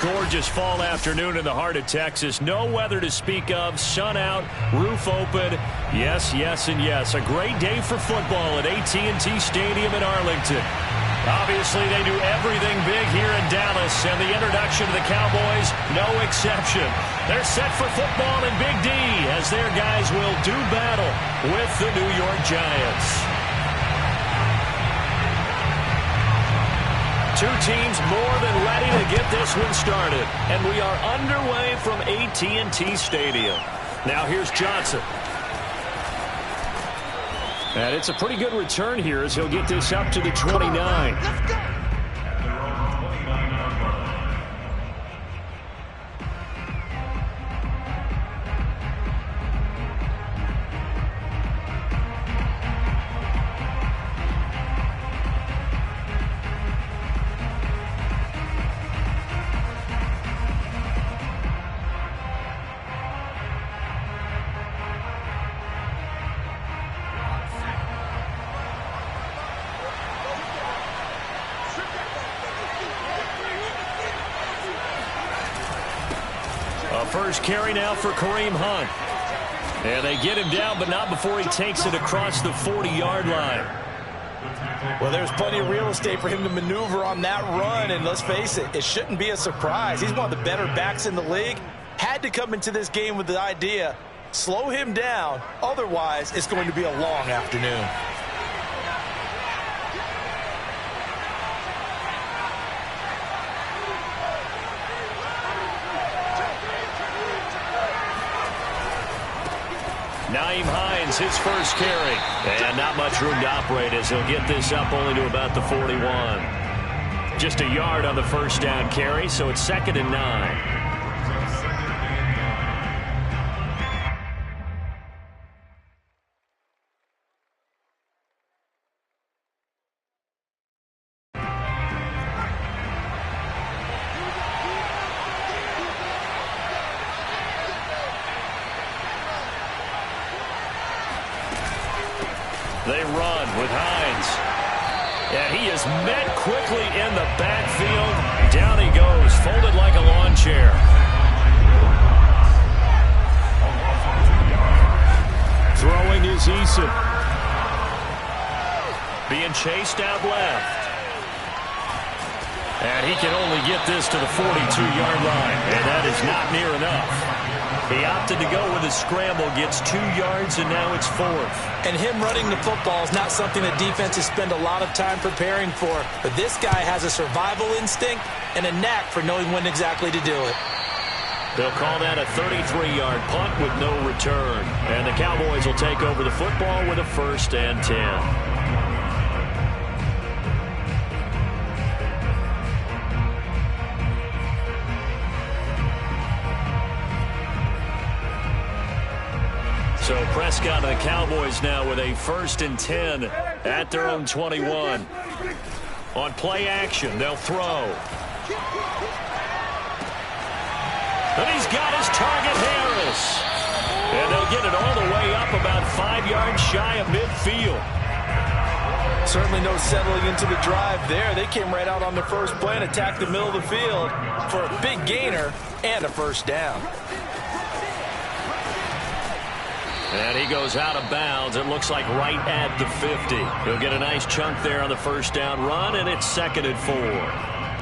Gorgeous fall afternoon in the heart of Texas. No weather to speak of. Sun out, roof open. Yes, yes, and yes. A great day for football at AT&T Stadium in Arlington. Obviously, they do everything big here in Dallas, and the introduction to the Cowboys, no exception. They're set for football in Big D as their guys will do battle with the New York Giants. Two teams more than ready to get this one started, and we are underway from AT&T Stadium. Now here's Johnson. And it's a pretty good return here as he'll get this up to the 29. Let's go. First carry now for Kareem Hunt. And they get him down, but not before he takes it across the 40-yard line. Well, there's plenty of real estate for him to maneuver on that run, and let's face it, it shouldn't be a surprise. He's one of the better backs in the league. Had to come into this game with the idea, slow him down, otherwise it's going to be a long afternoon. Nyheim Hines, his first carry. And not much room to operate as he'll get this up only to about the 41. Just a yard on the first down carry, so it's 2nd and 9. They run with Hines. And he is met quickly in the backfield. Down he goes, folded like a lawn chair. Throwing is Eason. Being chased out left. And he can only get this to the 42-yard line. And that is not near enough. He opted to go with a scramble, gets 2 yards, and now it's 4th. And him running the football is not something that defenses spend a lot of time preparing for. But this guy has a survival instinct and a knack for knowing when exactly to do it. They'll call that a 33-yard punt with no return. And the Cowboys will take over the football with a 1st and 10. So Prescott and the Cowboys now with a 1st and 10 at their own 21. On play action, they'll throw. And he's got his target, Harris. And they'll get it all the way up about 5 yards shy of midfield. Certainly no settling into the drive there. They came right out on the first play and attacked the middle of the field for a big gainer and a 1st down. And he goes out of bounds. It looks like right at the 50. He'll get a nice chunk there on the 1st down run, and it's 2nd and 4.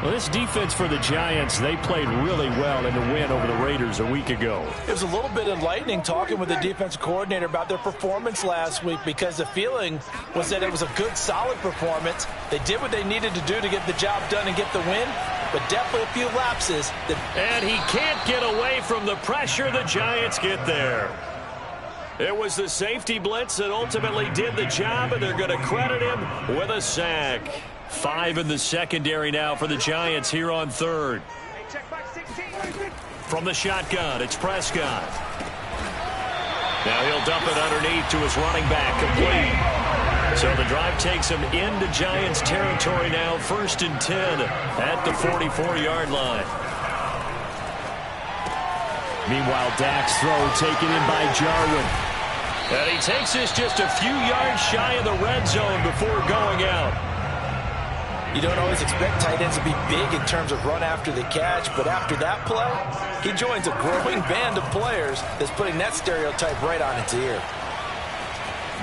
Well, this defense for the Giants, they played really well in the win over the Raiders a week ago. It was a little bit enlightening talking with the defensive coordinator about their performance last week because the feeling was that it was a good, solid performance. They did what they needed to do to get the job done and get the win, but definitely a few lapses. And he can't get away from the pressure. The Giants get there. It was the safety blitz that ultimately did the job, and they're going to credit him with a sack. 5 in the secondary now for the Giants here on 3rd. From the shotgun, it's Prescott. Now he'll dump it underneath to his running back, complete. So the drive takes him into Giants territory now, 1st and 10 at the 44-yard line. Meanwhile, Dak's throw taken in by Jarwin. And he takes this just a few yards shy of the red zone before going out. You don't always expect tight ends to be big in terms of run after the catch, but after that play, he joins a growing band of players that's putting that stereotype right on its ear.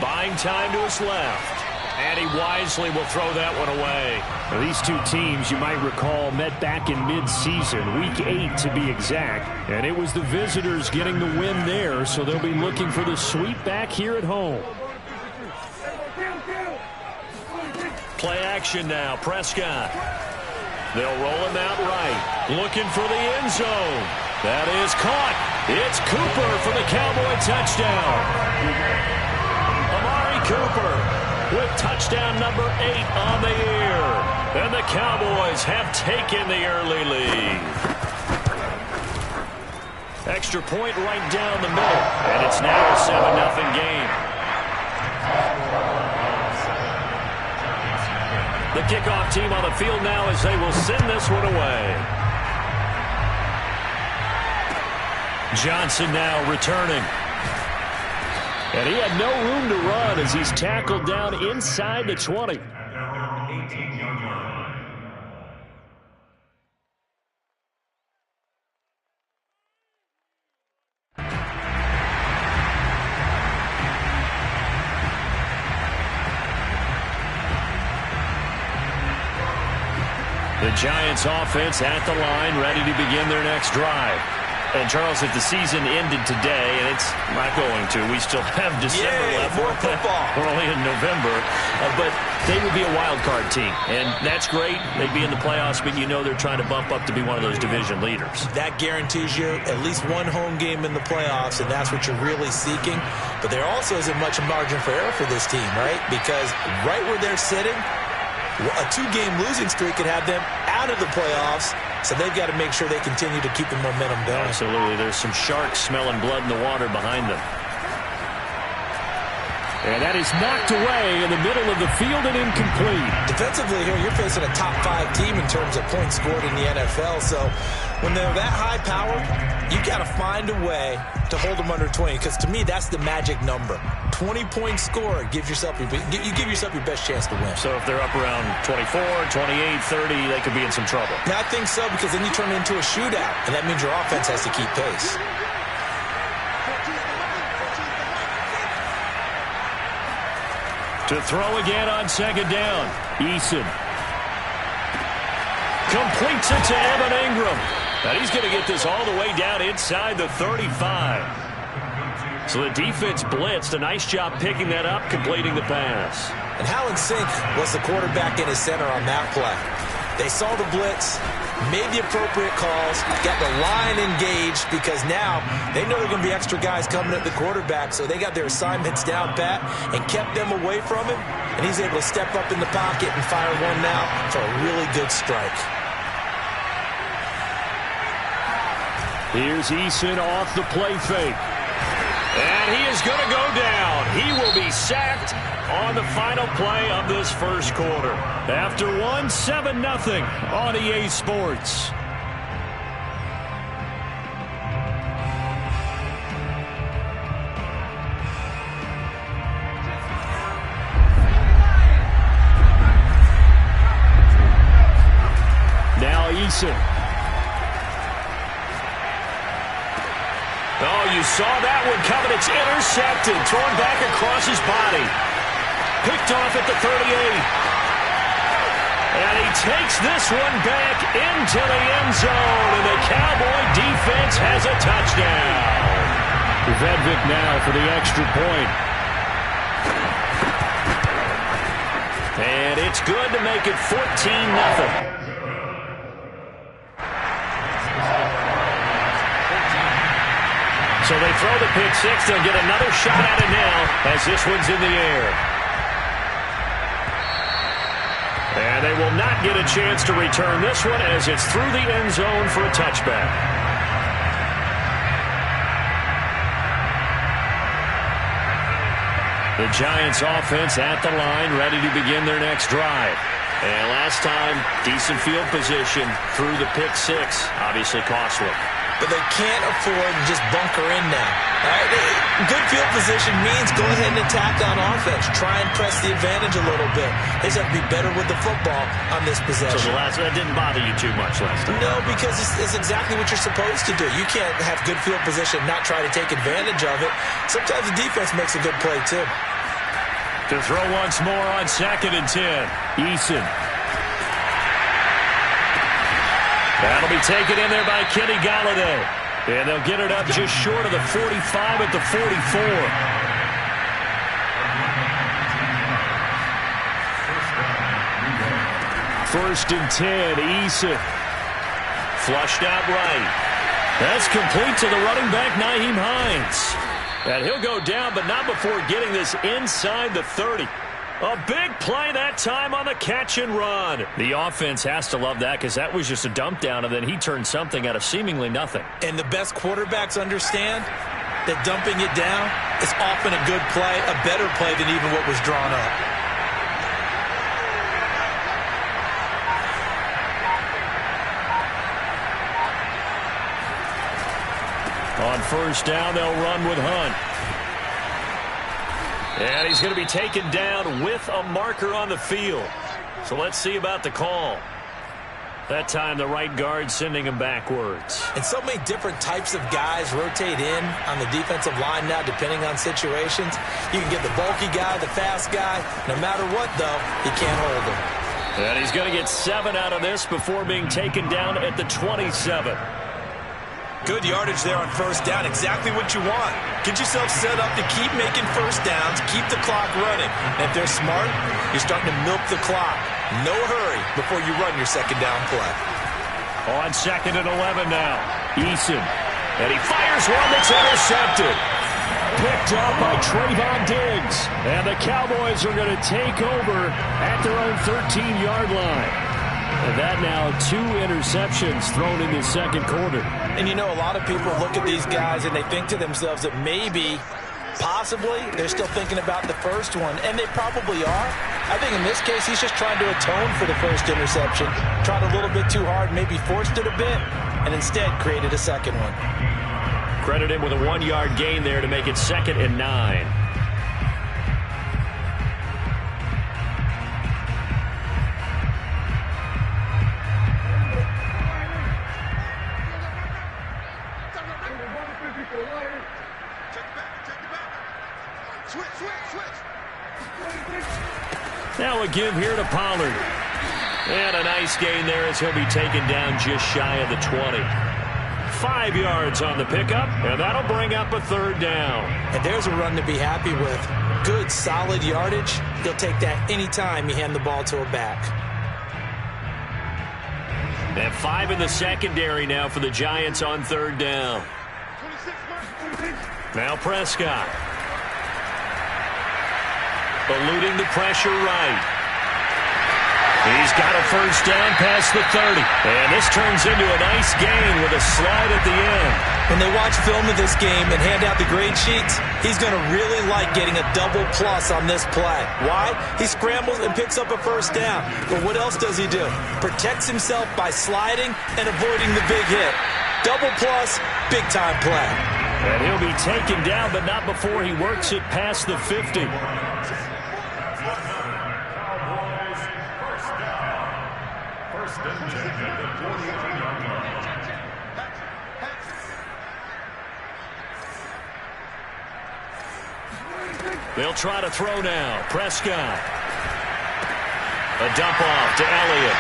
Buying time to his left. And he wisely will throw that one away. Now, these two teams, you might recall, met back in mid-season, Week 8 to be exact. And it was the visitors getting the win there, so they'll be looking for the sweep back here at home. Play action now, Prescott. They'll roll him out right. Looking for the end zone. That is caught. It's Cooper for the Cowboy touchdown. Amari Cooper with touchdown number 8 on the year. And the Cowboys have taken the early lead. Extra point right down the middle. And it's now a 7-0 game. The kickoff team on the field now as they will send this one away. Johnson now returning. And he had no room to run as he's tackled down inside the 20. The Giants offense at the line, ready to begin their next drive. And, Charles, if the season ended today, and it's not going to, we still have December left. More football. We're only in November. But they would be a wild card team. And that's great. They'd be in the playoffs, but you know they're trying to bump up to be one of those division leaders. That guarantees you at least one home game in the playoffs, and that's what you're really seeking. But there also isn't much margin for error for this team, right? Because right where they're sitting, a 2-game losing streak could have them out of the playoffs. So they've got to make sure they continue to keep the momentum going. Absolutely. There's some sharks smelling blood in the water behind them. And that is knocked away in the middle of the field and incomplete. Defensively here, you're facing a top 5 team in terms of points scored in the NFL. So when they're that high power, you got to find a way to hold them under 20. Because to me, that's the magic number. 20-point score gives yourself you give yourself your best chance to win. So if they're up around 24, 28, 30, they could be in some trouble. Now, I think so, because then you turn it into a shootout, and that means your offense has to keep pace. To throw again on second down. Eason completes it to Evan Ingram. And he's going to get this all the way down inside the 35. So the defense blitzed. A nice job picking that up, completing the pass. And how in sync was the quarterback in his center on that play? They saw the blitz, made the appropriate calls, got the line engaged, because now they know there are going to be extra guys coming at the quarterback, so they got their assignments down pat and kept them away from him, and he's able to step up in the pocket and fire one now for a really good strike. Here's Eason off the play fake. And he is going to go down. He will be sacked on the final play of this first quarter. After 7-0 on EA Sports. Now Eason. Oh, you saw that one coming. It's intercepted. Thrown back across his body. Picked off at the 38. And he takes this one back into the end zone. And the Cowboy defense has a touchdown. Vedvik now for the extra point. And it's good to make it 14-0. So they throw the pick six. They'll get another shot at it now as this one's in the air. And they will not get a chance to return this one as it's through the end zone for a touchback. The Giants offense at the line, ready to begin their next drive. And last time, decent field position through the pick six. Obviously costly. but they can't afford to just bunker in now. All right? Good field position means go ahead and attack on offense. Try and press the advantage a little bit. They just have to be better with the football on this possession. So that didn't bother you too much last time? No, because it's exactly what you're supposed to do. You can't have good field position and not try to take advantage of it. Sometimes the defense makes a good play, too. To throw once more on 2nd and 10. Eason. That'll be taken in there by Kenny Golladay. And they'll get it up just short of the 45 at the 44. 1st and 10, Eason. Flushed out right. That's complete to the running back, Nyheim Hines. And he'll go down, but not before getting this inside the 30. A big play that time on the catch and run. The offense has to love that because that was just a dump down, and then he turned something out of seemingly nothing. And the best quarterbacks understand that dumping it down is often a good play, a better play than even what was drawn up. On 1st down, they'll run with Hunt. And he's going to be taken down with a marker on the field. So let's see about the call. That time the right guard sending him backwards. And so many different types of guys rotate in on the defensive line now depending on situations. You can get the bulky guy, the fast guy. No matter what, though, he can't hold him. And he's going to get 7 out of this before being taken down at the 27. Good yardage there on 1st down. Exactly what you want. Get yourself set up to keep making 1st downs, keep the clock running. And if they're smart, you're starting to milk the clock. No hurry before you run your 2nd down play. On 2nd and 11 now. Eason. And he fires one that's intercepted. Picked up by Trayvon Diggs. And the Cowboys are going to take over at their own 13-yard line. And that now 2 interceptions thrown in the 2nd quarter. And you know, a lot of people look at these guys and they think to themselves that maybe, possibly, they're still thinking about the first one. And they probably are. I think in this case, he's just trying to atone for the 1st interception. Tried a little bit too hard, maybe forced it a bit, and instead created a 2nd one. Credit him with a 1-yard gain there to make it 2nd and 9. Now a give here to Pollard. And a nice gain there as he'll be taken down just shy of the 20. 5 yards on the pickup, and that'll bring up a 3rd down. And there's a run to be happy with. Good, solid yardage. He'll take that anytime you hand the ball to a back. And 5 in the secondary now for the Giants on 3rd down. Now Prescott. Eluding the pressure right. He's got a 1st down past the 30. And this turns into a nice gain with a slide at the end. When they watch film of this game and hand out the grade sheets, he's going to really like getting a double plus on this play. Why? He scrambles and picks up a 1st down. But what else does he do? Protects himself by sliding and avoiding the big hit. Double plus, big time play. And he'll be taken down, but not before he works it past the 50. They'll try to throw now. Prescott. A dump off to Elliott.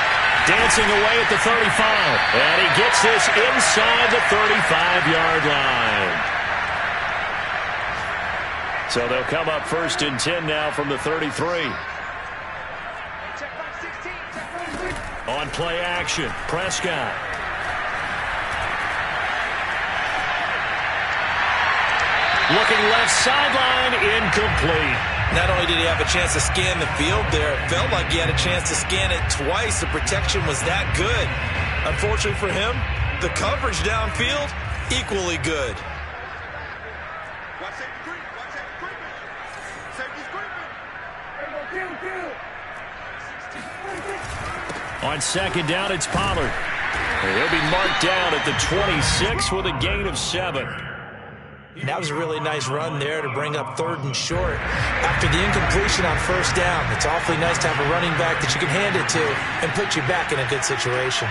Dancing away at the 35. And he gets this inside the 35-yard line. So they'll come up 1st and 10 now from the 33. On play action, Prescott. Looking left sideline, incomplete. Not only did he have a chance to scan the field there, it felt like he had a chance to scan it twice. The protection was that good. Unfortunately for him, the coverage downfield, equally good. On 2nd down, it's Pollard. He'll be marked down at the 26 with a gain of 7. And that was a really nice run there to bring up 3rd and short. After the incompletion on 1st down, it's awfully nice to have a running back that you can hand it to and put you back in a good situation.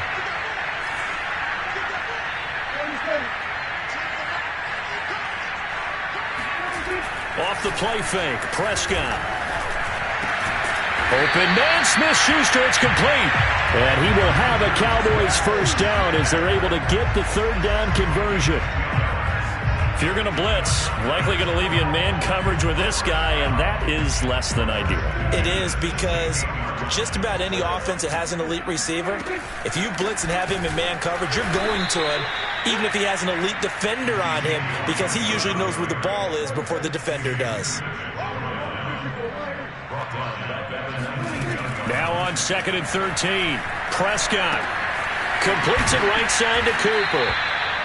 Off the play fake, Prescott. Open man, Smith-Schuster, it's complete. And he will have a Cowboys 1st down as they're able to get the 3rd down conversion. If you're going to blitz, likely going to leave you in man coverage with this guy, and that is less than ideal. It is, because just about any offense that has an elite receiver, if you blitz and have him in man coverage, you're going to him, even if he has an elite defender on him, because he usually knows where the ball is before the defender does. Now on 2nd and 13, Prescott completes it right side to Cooper.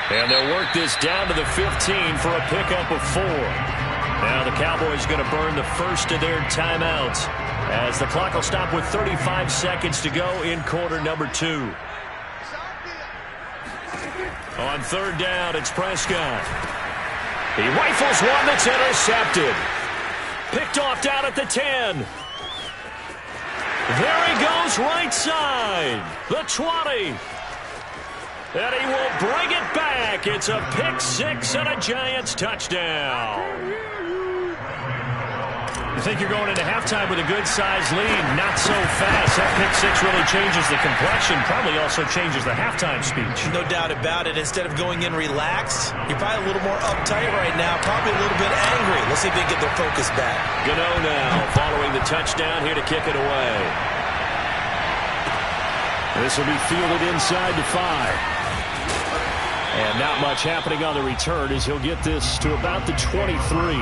And they'll work this down to the 15 for a pickup of 4. Now the Cowboys going to burn the first of their timeouts as the clock will stop with 35 seconds to go in quarter number 2. On 3rd down, it's Prescott. He rifles one that's intercepted. Picked off down at the 10. There he goes right side. The 20. And he will bring it back. It's a pick 6 and a Giants touchdown. You think you're going into halftime with a good-sized lead. Not so fast. That pick 6 really changes the complexion. Probably also changes the halftime speech. No doubt about it. Instead of going in relaxed, you're probably a little more uptight right now. Probably a little bit angry. Let's see if they get their focus back. Gano now following the touchdown here to kick it away. This will be fielded inside the 5. And not much happening on the return as he'll get this to about the 23.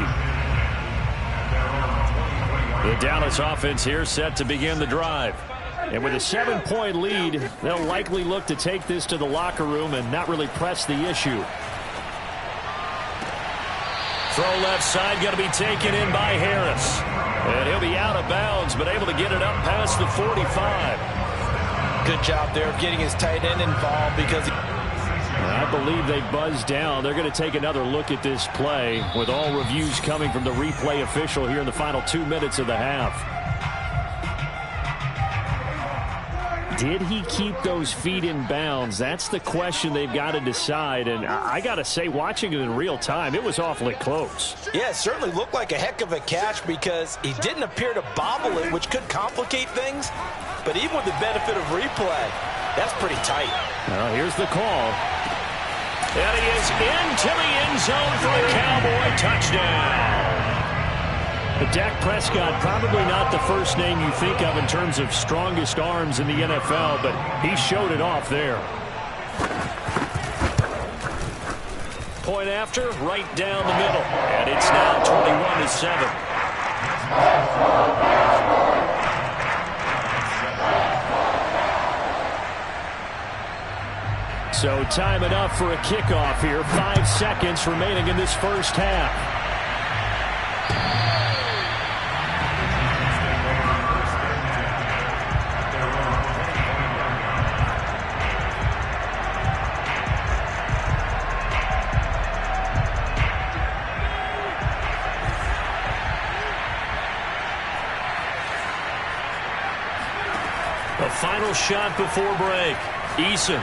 The Dallas offense here set to begin the drive. And with a 7-point lead, they'll likely look to take this to the locker room and not really press the issue. Throw left side, going to be taken in by Harris. And he'll be out of bounds, but able to get it up past the 45. Good job there of getting his tight end involved, because I believe they buzzed down. They're going to take another look at this play with all reviews coming from the replay official here in the final 2 minutes of the half. Did he keep those feet in bounds? That's the question they've got to decide. And I got to say, watching it in real time, it was awfully close. Yeah, it certainly looked like a heck of a catch because he didn't appear to bobble it, which could complicate things. But even with the benefit of replay, that's pretty tight. Well, here's the call. And he is into the end zone for a Cowboy touchdown. But Dak Prescott, probably not the first name you think of in terms of strongest arms in the NFL, but he showed it off there. Point after, right down the middle. And it's now 21-7. So time enough for a kickoff here. 5 seconds remaining in this first half. A final shot before break. Eason.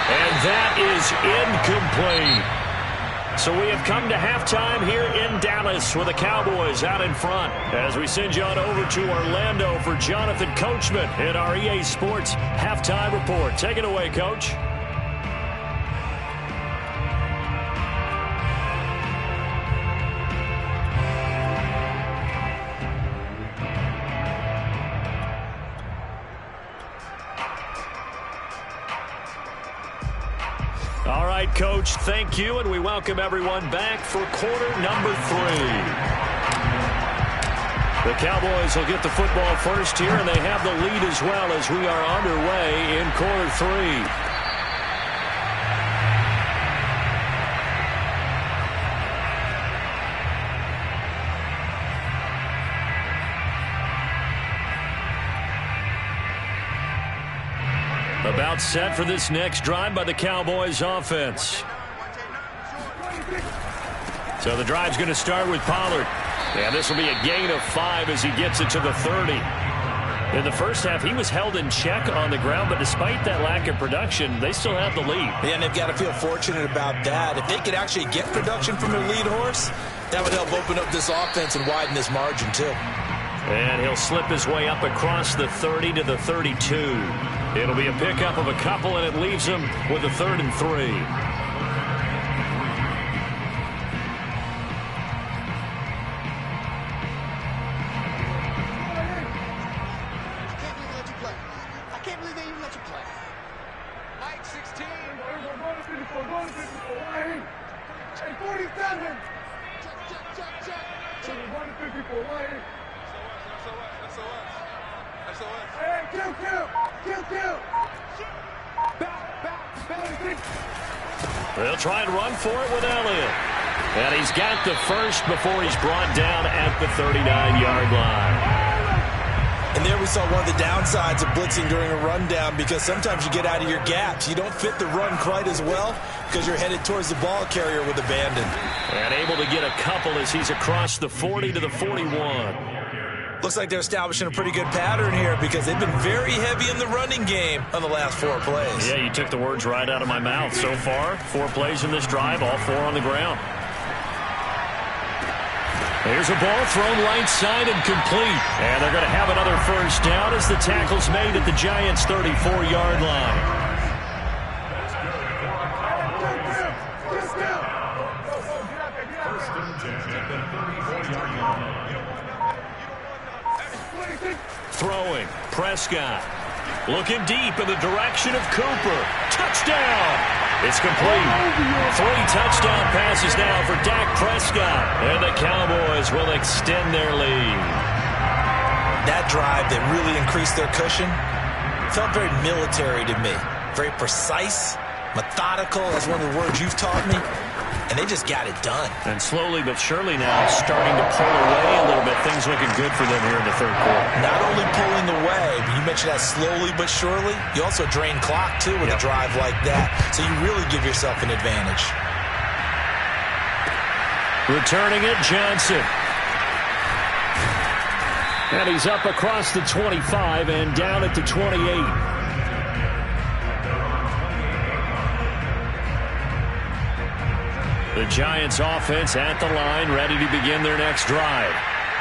And that is incomplete. So we have come to halftime here in Dallas with the Cowboys out in front. As we send you on over to Orlando for Jonathan Coachman in our EA Sports Halftime Report. Take it away, Coach. All right, Coach, thank you, and we welcome everyone back for quarter number 3. The Cowboys will get the football first here, and they have the lead as well as we are underway in quarter 3. A About set for this next drive by the Cowboys offense. So the drive's going to start with Pollard. And this will be a gain of 5 as he gets it to the 30. In the first half, he was held in check on the ground, but despite that lack of production, they still have the lead. Yeah, and they've got to feel fortunate about that. If they could actually get production from their lead horse, that would help open up this offense and widen this margin too. And he'll slip his way up across the 30 to the 32. It'll be a pickup of a couple, and it leaves him with a 3rd and 3. They'll try and run for it with Elliott. And he's got the first before he's brought down at the 39-yard line. And there we saw one of the downsides of blitzing during a rundown, because sometimes you get out of your gaps. You don't fit the run quite as well because you're headed towards the ball carrier with abandon. And able to get a couple as he's across the 40 to the 41. Looks like they're establishing a pretty good pattern here because they've been very heavy in the running game on the last 4 plays. Yeah, you took the words right out of my mouth. So far, 4 plays in this drive, all 4 on the ground. Here's a ball thrown right side and complete. And they're going to have another first down as the tackle's made at the Giants' 34-yard line. Throwing, Prescott. Looking deep in the direction of Cooper. Touchdown! It's complete. 3 touchdown passes now for Dak Prescott. And the Cowboys will extend their lead. That drive that really increased their cushion felt very military to me. Very precise, methodical. That's one of the words you've taught me. And they just got it done. And slowly but surely now starting to pull away a little bit. Things looking good for them here in the 3rd quarter. Not only pulling away, but you mentioned that slowly but surely. You also drain clock, too, with a drive like that. So you really give yourself an advantage. Returning it, Johnson. And he's up across the 25 and down at the 28. The Giants offense at the line, ready to begin their next drive.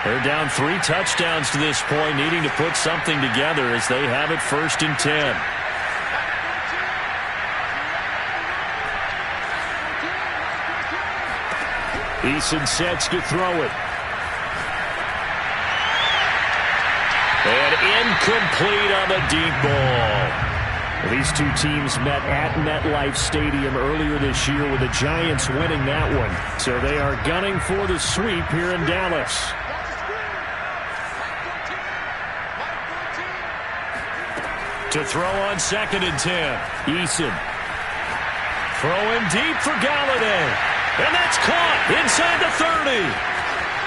They're down 3 touchdowns to this point, needing to put something together as they have it 1st and 10. Eason sets to throw it. And incomplete on the deep ball. These two teams met at MetLife Stadium earlier this year with the Giants winning that one. So they are gunning for the sweep here in Dallas. To throw on 2nd and 10. Eason. Throwing deep for Galladay. And that's caught inside the 30.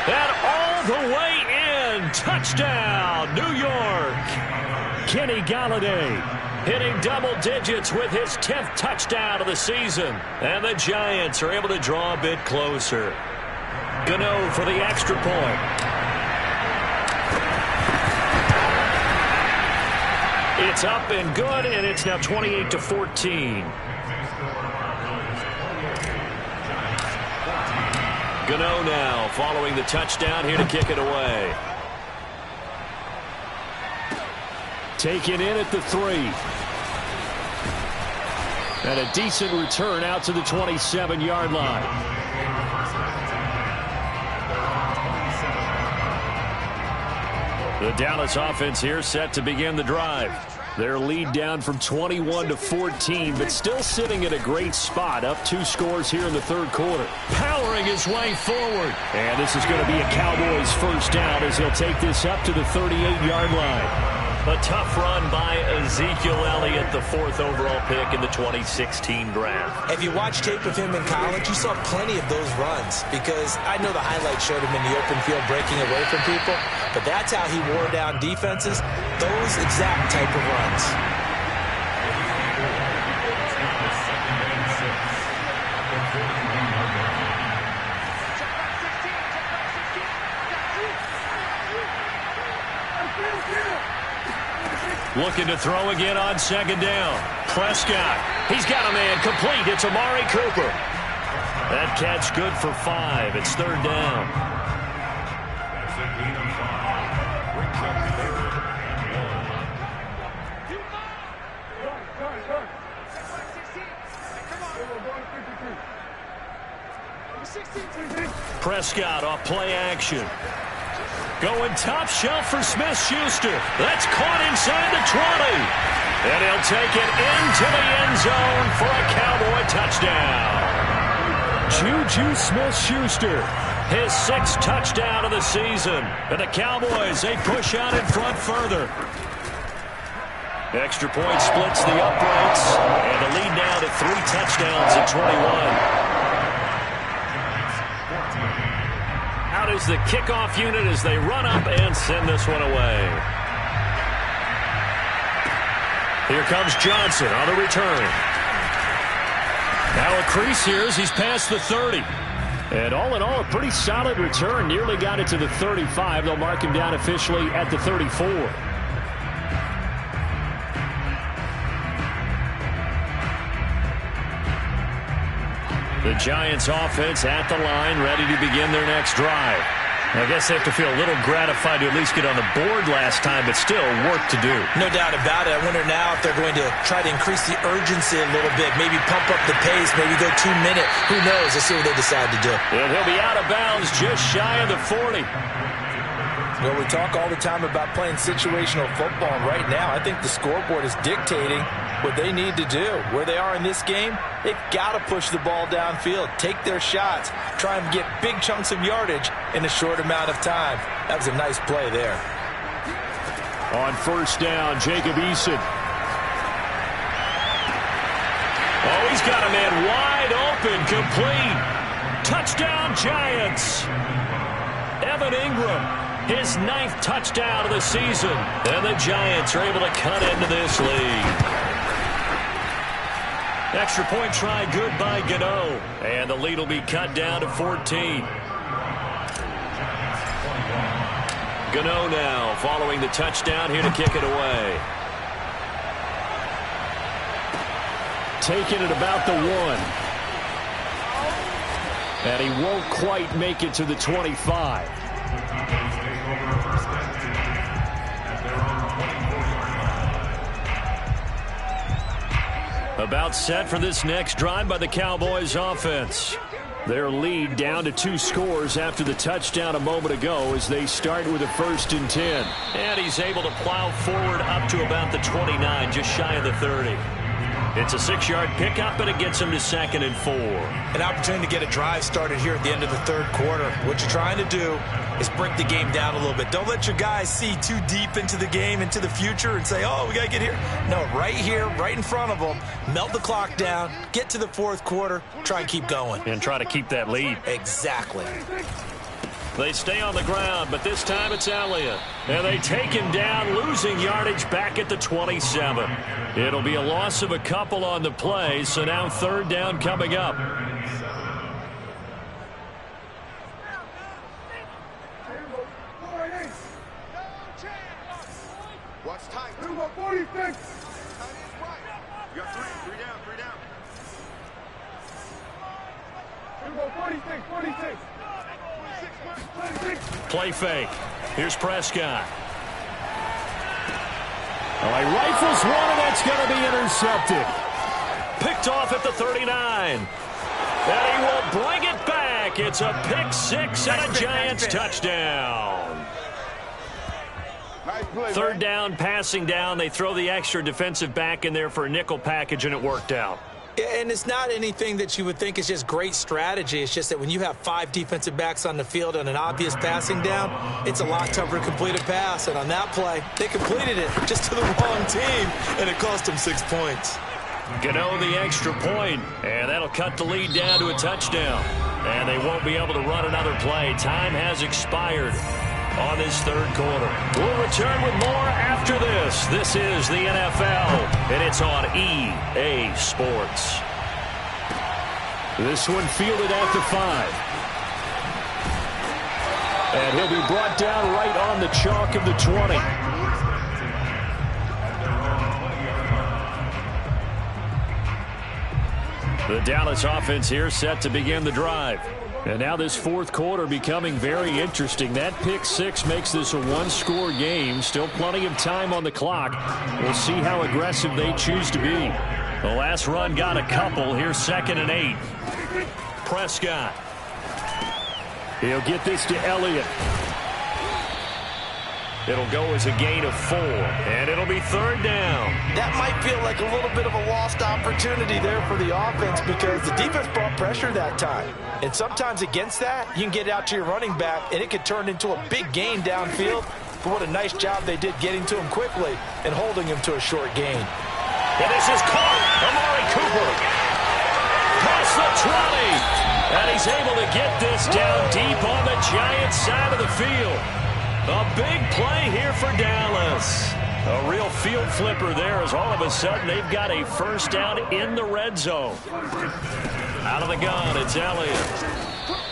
And all the way in. Touchdown, New York. Kenny Galladay hitting double digits with his 10th touchdown of the season. And the Giants are able to draw a bit closer. Gano for the extra point. It's up and good, and it's now 28-14. Gano now following the touchdown here to kick it away. Taken in at the 3. And a decent return out to the 27-yard line. The Dallas offense here set to begin the drive. Their lead down from 21-14, but still sitting at a great spot, up 2 scores here in the 3rd quarter. Powering his way forward. And this is going to be a Cowboys first down as he'll take this up to the 38-yard line. A tough run by Ezekiel Elliott, the 4th overall pick in the 2016 draft. If you watched tape of him in college, you saw plenty of those runs, because I know the highlights showed him in the open field breaking away from people, but that's how he wore down defenses, those exact type of runs. Looking to throw again on second down. Prescott. He's got a man complete. It's Amari Cooper. That catch good for 5. It's third down. Prescott off play action. Going top shelf for Smith-Schuster. That's caught inside the 20. And he'll take it into the end zone for a Cowboy touchdown. Juju Smith-Schuster, his 6th touchdown of the season. And the Cowboys, they push out in front further. Extra point splits the uprights. And the lead now to 3 touchdowns at 21. Out is the kickoff unit as they run up and send this one away. Here comes Johnson on the return. Now a crease here as he's past the 30. And all in all, a pretty solid return. Nearly got it to the 35. They'll mark him down officially at the 34. The Giants offense at the line, ready to begin their next drive. I guess they have to feel a little gratified to at least get on the board last time, but still work to do. No doubt about it. I wonder now if they're going to try to increase the urgency a little bit, maybe pump up the pace, maybe go 2-minute. Who knows? Let's see what they decide to do. And he'll be out of bounds just shy of the 40. Well, we talk all the time about playing situational football, and right now I think the scoreboard is dictating what they need to do. Where they are in this game, they've got to push the ball downfield, take their shots, try and get big chunks of yardage in a short amount of time. That was a nice play there. On first down, Jacob Eason. Oh, he's got a man wide open, complete. Touchdown, Giants. Evan Ingram, his 9th touchdown of the season. And the Giants are able to cut into this lead. Extra point try good by Gano. And the lead will be cut down to 14. Gano now following the touchdown here to kick it away. Taking it about the 1. And he won't quite make it to the 25. About set for this next drive by the Cowboys offense. Their lead down to 2 scores after the touchdown a moment ago as they start with a 1st and 10. And he's able to plow forward up to about the 29, just shy of the 30. It's a 6-yard pickup, and it gets him to 2nd and 4. An opportunity to get a drive started here at the end of the 3rd quarter. What you're trying to do is break the game down a little bit. Don't let your guys see too deep into the game, into the future, and say, oh, we got to get here. No, right here, right in front of them, melt the clock down, get to the 4th quarter, try and keep going. And try to keep that lead. Exactly. They stay on the ground, but this time it's Elliott. And they take him down, losing yardage back at the 27. It'll be a loss of a couple on the play, so now 3rd down coming up. Watch tight. 46. You got 3 down, 3 down. 46, 46. Play fake. Here's Prescott. All right, rifles one, and that's going to be intercepted. Picked off at the 39. And he will bring it back. It's a pick 6 and a Giants touchdown. 3rd down, passing down. They throw the extra defensive back in there for a nickel package, and it worked out. And it's not anything that you would think is just great strategy. It's just that when you have 5 defensive backs on the field on an obvious passing down, it's a lot tougher to complete a pass. And on that play, they completed it just to the wrong team, and it cost them 6 points. Gano the extra point, and that'll cut the lead down to a touchdown. And they won't be able to run another play. Time has expired on this 3rd quarter. We'll return with more after this. This is the NFL, and it's on EA Sports. This one fielded at the 5. And he'll be brought down right on the chalk of the 20. The Dallas offense here set to begin the drive. And now this fourth quarter becoming very interesting. That pick six makes this a one-score game. Still plenty of time on the clock. We'll see how aggressive they choose to be. The last run got a couple. Here's 2nd and 8. Prescott. He'll get this to Elliott. It'll go as a gain of 4, and it'll be 3rd down. That might feel like a little bit of a lost opportunity there for the offense because the defense brought pressure that time. And sometimes against that, you can get it out to your running back, and it could turn into a big gain downfield. But what a nice job they did getting to him quickly and holding him to a short gain. And this is caught. Amari Cooper. Past the 20. And he's able to get this down deep on the Giants side of the field. A big play here for Dallas. A real field flipper there as all of a sudden they've got a first down in the red zone. Out of the gun, it's Elliott.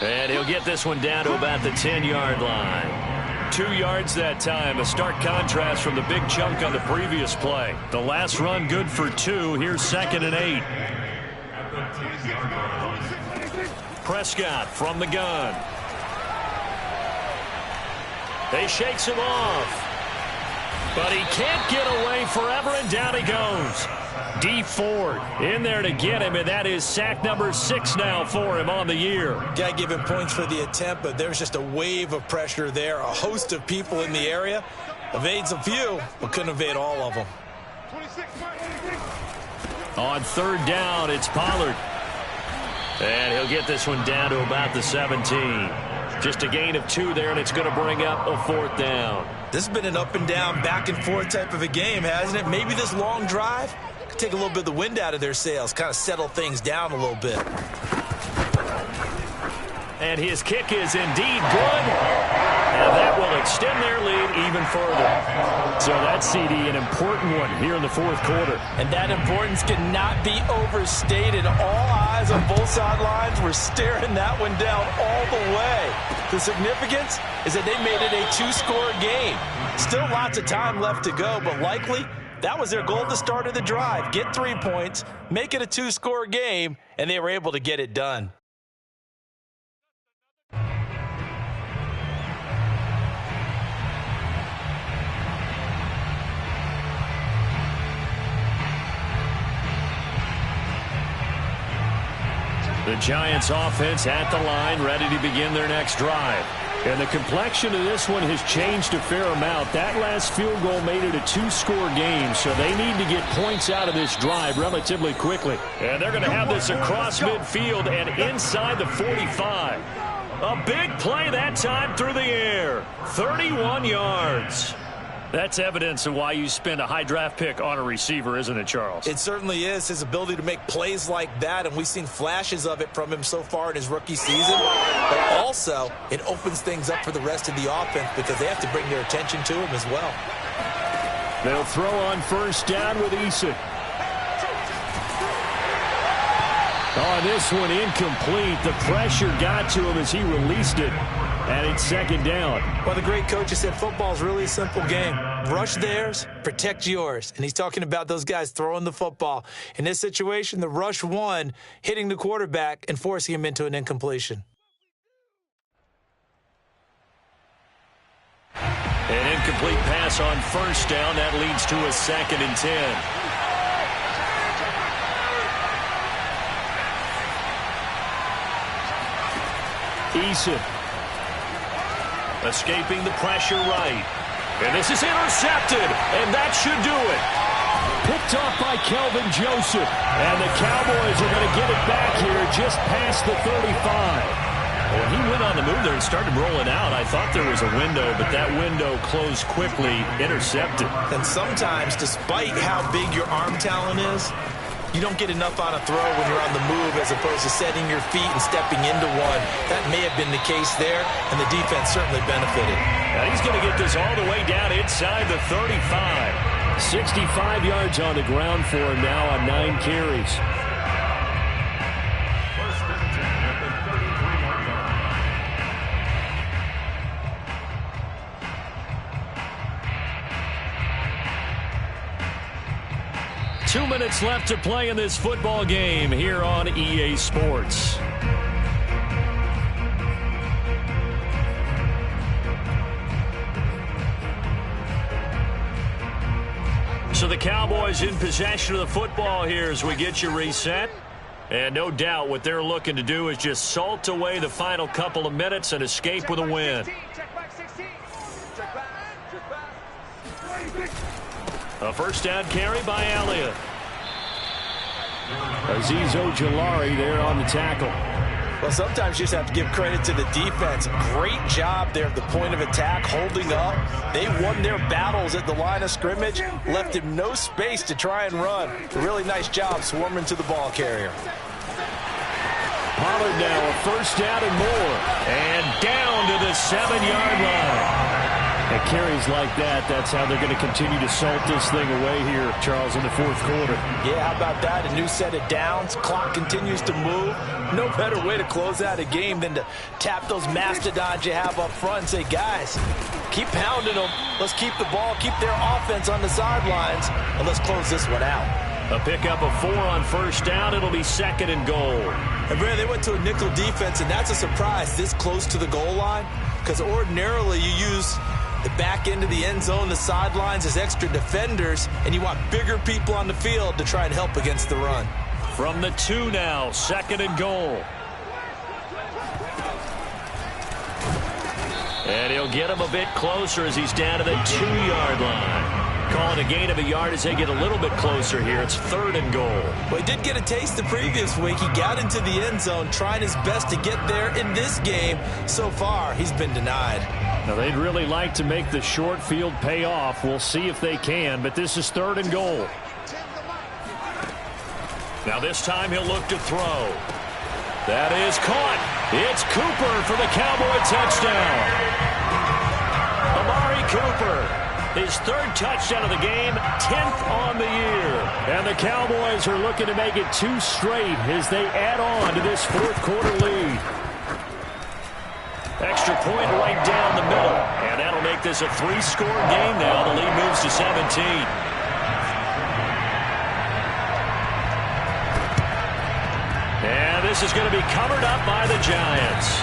And he'll get this one down to about the 10-yard line. 2 yards that time, a stark contrast from the big chunk on the previous play. The last run good for 2. Here's 2nd and 8. Prescott from the gun. He shakes him off. But he can't get away forever, and down he goes. Dee Ford in there to get him, and that is sack number 6 now for him on the year. Got to give him points for the attempt, but there's just a wave of pressure there. A host of people in the area. Evades a few, but couldn't evade all of them. On 3rd down, it's Pollard. And he'll get this one down to about the 17. Just a gain of 2 there, and it's going to bring up a 4th down. This has been an up and down, back and forth type of a game, hasn't it? Maybe this long drive could take a little bit of the wind out of their sails, kind of settle things down a little bit. And his kick is indeed good. And that will extend their lead even further. So that CD, an important one here in the fourth quarter. And that importance cannot be overstated. All eyes on both sidelines were staring that one down all the way. The significance is that they made it a 2-score game. Still lots of time left to go, but likely that was their goal at the start of the drive. Get 3 points, make it a 2-score game, and they were able to get it done. The Giants offense at the line, ready to begin their next drive. And the complexion of this one has changed a fair amount. That last field goal made it a 2-score game, so they need to get points out of this drive relatively quickly. And they're going to have this across midfield and inside the 45. A big play that time through the air. 31 yards. That's evidence of why you spend a high draft pick on a receiver, isn't it, Charles? It certainly is. His ability to make plays like that, and we've seen flashes of it from him so far in his rookie season. But also, it opens things up for the rest of the offense because they have to bring their attention to him as well. They'll throw on first down with Eason. On this one, incomplete. The pressure got to him as he released it. And it's second down. Well, the great coach has said football is really a simple game. Rush theirs, protect yours. And he's talking about those guys throwing the football. In this situation, the rush won, hitting the quarterback and forcing him into an incompletion. An incomplete pass on first down. That leads to a 2nd and 10. Eason. Escaping the pressure right. And this is intercepted, and that should do it. Picked off by Kelvin Joseph. And the Cowboys are going to get it back here just past the 35. When he went on the move there and started rolling out, I thought there was a window, but that window closed quickly, intercepted. And sometimes, despite how big your arm talent is, you don't get enough on a throw when you're on the move as opposed to setting your feet and stepping into one. That may have been the case there, and the defense certainly benefited. Now he's going to get this all the way down inside the 35. 65 yards on the ground for him now on 9 carries. 2 minutes left to play in this football game here on EA Sports. So the Cowboys in possession of the football here as we get you reset. And no doubt what they're looking to do is just salt away the final couple of minutes and escape with a win. A first down carry by Elliott. Azeez Ojulari there on the tackle. Well, sometimes you just have to give credit to the defense. Great job there at the point of attack, holding up. They won their battles at the line of scrimmage, left him no space to try and run. A really nice job swarming to the ball carrier. Pollard now a first down and more. And down to the 7-yard line. And carries like that, that's how they're going to continue to salt this thing away here, Charles, in the fourth quarter. Yeah, how about that? A new set of downs. Clock continues to move. No better way to close out a game than to tap those mastodons you have up front and say, guys, keep pounding them. Let's keep the ball, keep their offense on the sidelines, and let's close this one out. A pickup of 4 on first down. It'll be 2nd and goal. And Brad, they went to a nickel defense, and that's a surprise this close to the goal line, because ordinarily you use the back end of the end zone, the sidelines as extra defenders, and you want bigger people on the field to try and help against the run. From the 2 now, 2nd and goal. And he'll get him a bit closer as he's down to the 2-yard line. Calling a gain of a yard as they get a little bit closer here. It's 3rd and goal. Well, he did get a taste the previous week. He got into the end zone, trying his best to get there in this game. So far, he's been denied. Now, they'd really like to make the short field pay off. We'll see if they can, but this is 3rd and goal. Now this time he'll look to throw. That is caught. It's Cooper for the Cowboy touchdown. Amari Cooper. His 3rd touchdown of the game, 10th on the year. And the Cowboys are looking to make it 2 straight as they add on to this fourth quarter lead. Extra point right down the middle. And that'll make this a 3-score game now. The lead moves to 17. And this is going to be covered up by the Giants.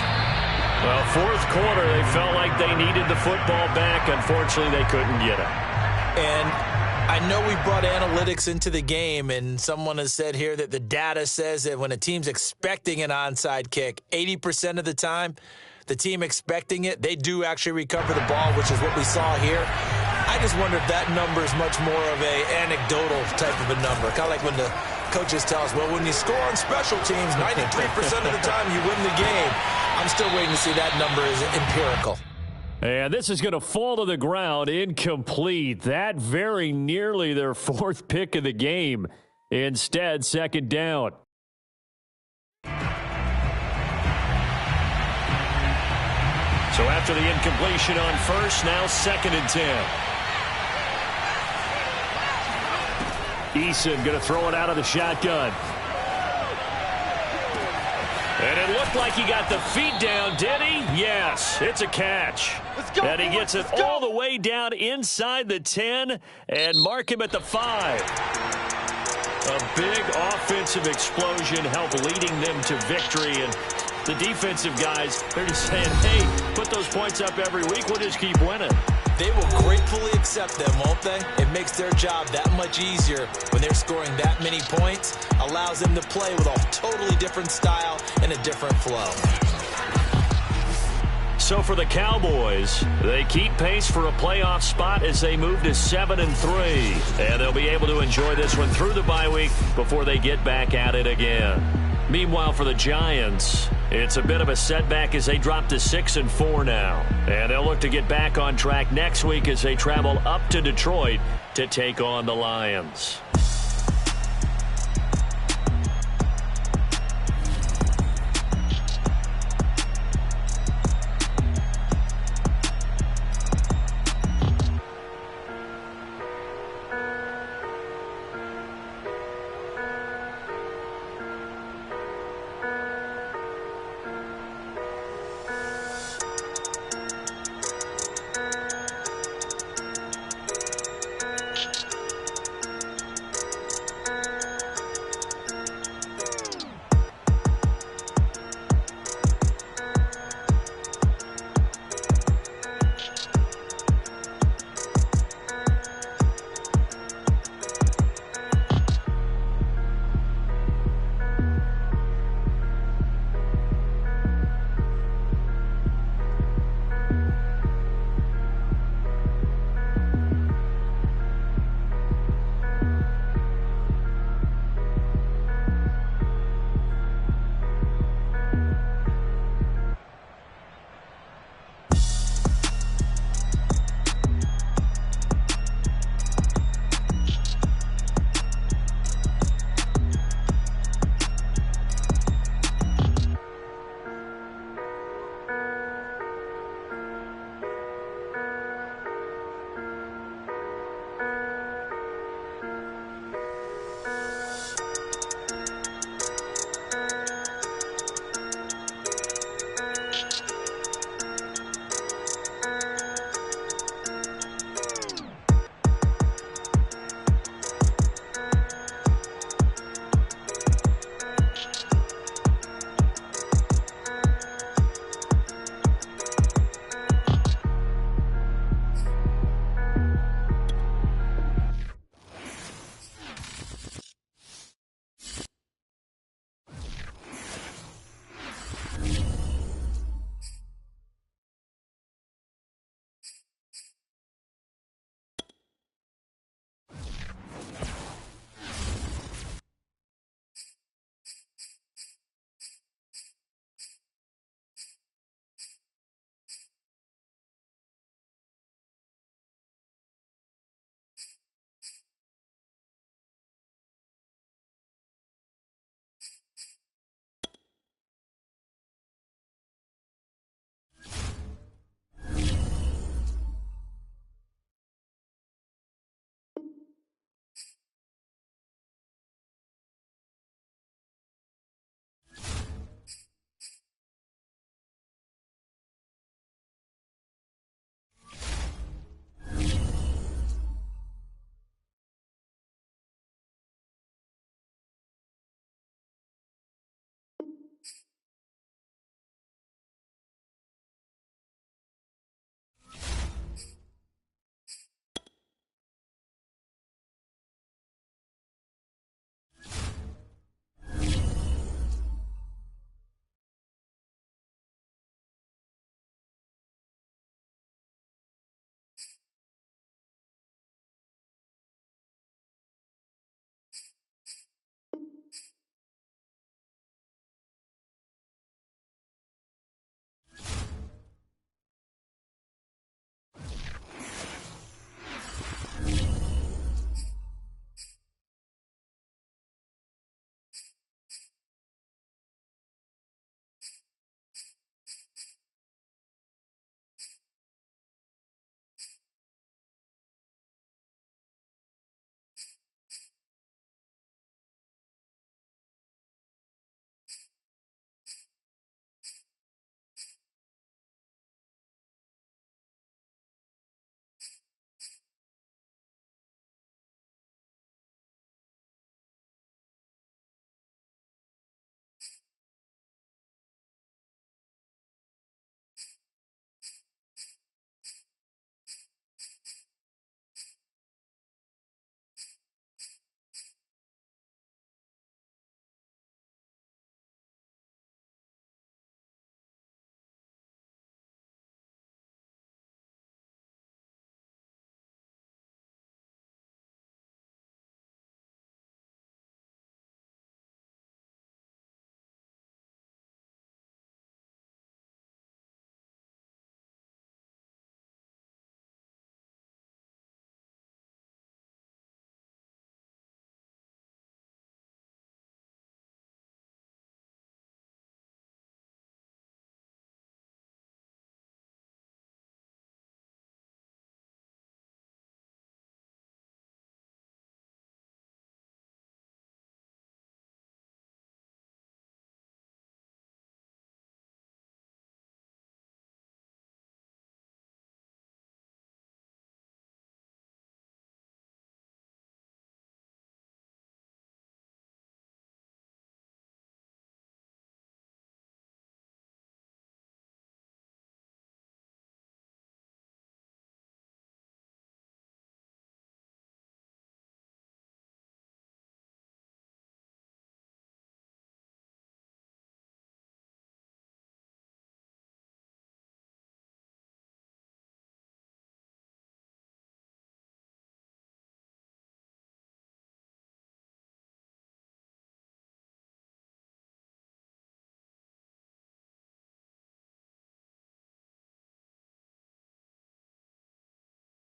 Well, fourth quarter, they felt like they needed the football back. Unfortunately, they couldn't get it. And I know we brought analytics into the game, and someone has said here that the data says that when a team's expecting an onside kick, 80% of the time, the team expecting it, they do actually recover the ball, which is what we saw here. I just wonder if that number is much more of a anecdotal type of a number. Kind of like when the coaches tell us, well, when you score on special teams, 93% of the time you win the game. I'm still waiting to see that number is empirical. And this is going to fall to the ground incomplete. That very nearly their 4th pick of the game. Instead, 2nd down. So after the incompletion on first, now 2nd and 10. Eason going to throw it out of the shotgun. And it looked like he got the feet down, did he? Yes, it's a catch. And he gets it all the way down inside the 10 and mark him at the 5. A big offensive explosion helped leading them to victory. And the defensive guys, they're just saying, hey, put those points up every week. We'll just keep winning. They will gratefully accept them, won't they? It makes their job that much easier when they're scoring that many points. Allows them to play with a totally different style and a different flow. So for the Cowboys, they keep pace for a playoff spot as they move to 7-3. And they'll be able to enjoy this one through the bye week before they get back at it again. Meanwhile, for the Giants, it's a bit of a setback as they drop to 6-4 now. And they'll look to get back on track next week as they travel up to Detroit to take on the Lions.